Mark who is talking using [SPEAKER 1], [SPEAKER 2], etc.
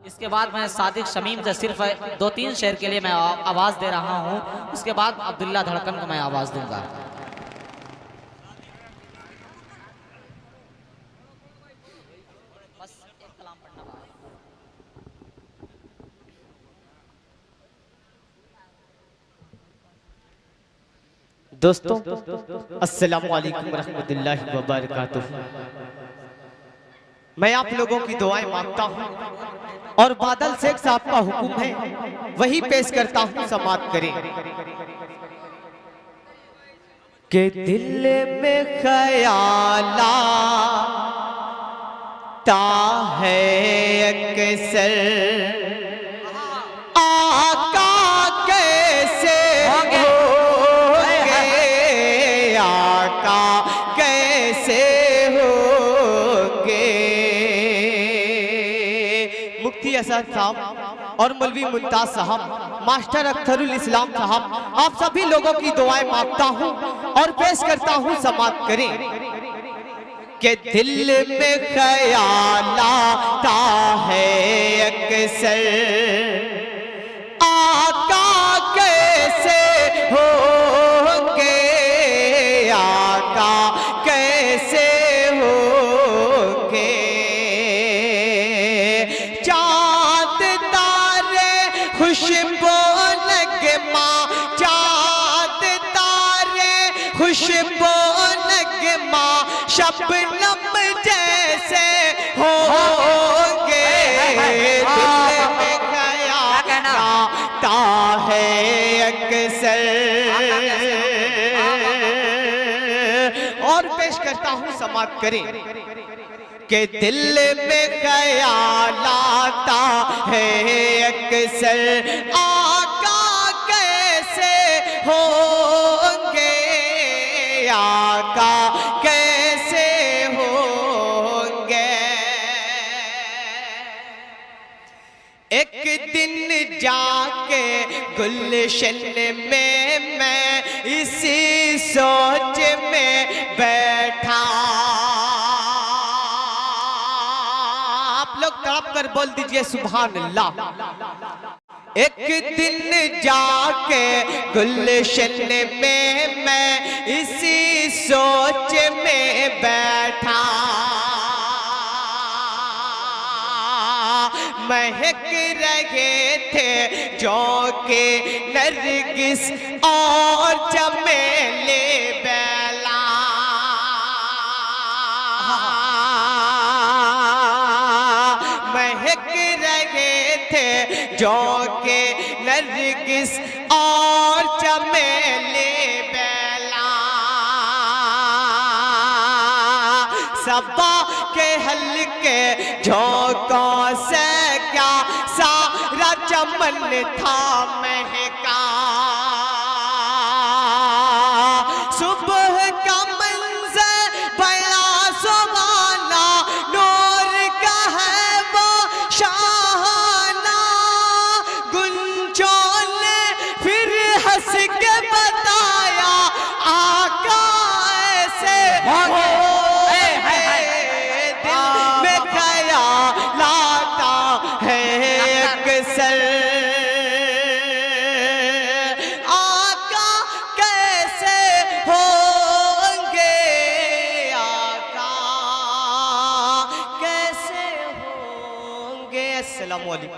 [SPEAKER 1] इसके बाद मैं सादिक शमीम से सिर्फ 2-3 शेर के लिए मैं आवाज़ दे रहा हूँ। उसके बाद अब्दुल्ला धड़कन को मैं आवाज़ दूंगा। बस एक कलाम पढ़ना बाकी।
[SPEAKER 2] दोस्तों अस्सलामु अलैकुम रहमतुल्लाहि व बरकातुहू। मैं आप लोगों की दुआएं मांगता हूं और बादल शेख साहब का हुक्म है वही पेश करता हूं, समाप्त करें। के दिल में ख्याल आता है अक्सर आका कैसे होंगे, आका कैसे होंगे। मुफ्ती असद साहब और मौलवी मुमताज साहब, मास्टर अख्तरुल इस्लाम साहब, आप सभी लोगों की दुआएं मांगता हूं और पेश करता हूं, समाप्त करें। के दिल में ख्याल आता है अक्सर आका कैसे होंगे, आका कैसे होंगे। चाँद तारे खुशबू नगमा, चाँद तारे खुशबू नगमा शबनम जैसे होंगे। दिल में ख्याल आता है अक्सर और पेश करता हूँ, समाप्त करें। के दिल में ख्याल आता है अक्सर आका कैसे होंगे, आका कैसे होंगे। एक दिन जाके गुलशन में मैं इसी सोच में बैठा। आप लोग तड़प कर बोल दीजिए सुभान अल्लाह। एक दिन जाके गुलशन में मैं इसी सोच में बैठा। महक रहे थे जो के नरगिस और चमेली बेला। महक रहे थे जो के नरगिस और चमेली बेला। सबा के हल्के झोंकों से क्या सारा चमन था महका। सुबह का मंज़र बड़ा सुहाना, नूर का है वो शाहाना। गुंजों ने फिर हंस के बताया आका ऐसे आका कैसे होंगे, आका कैसे होंगे। अस्सलामु अलैकुम।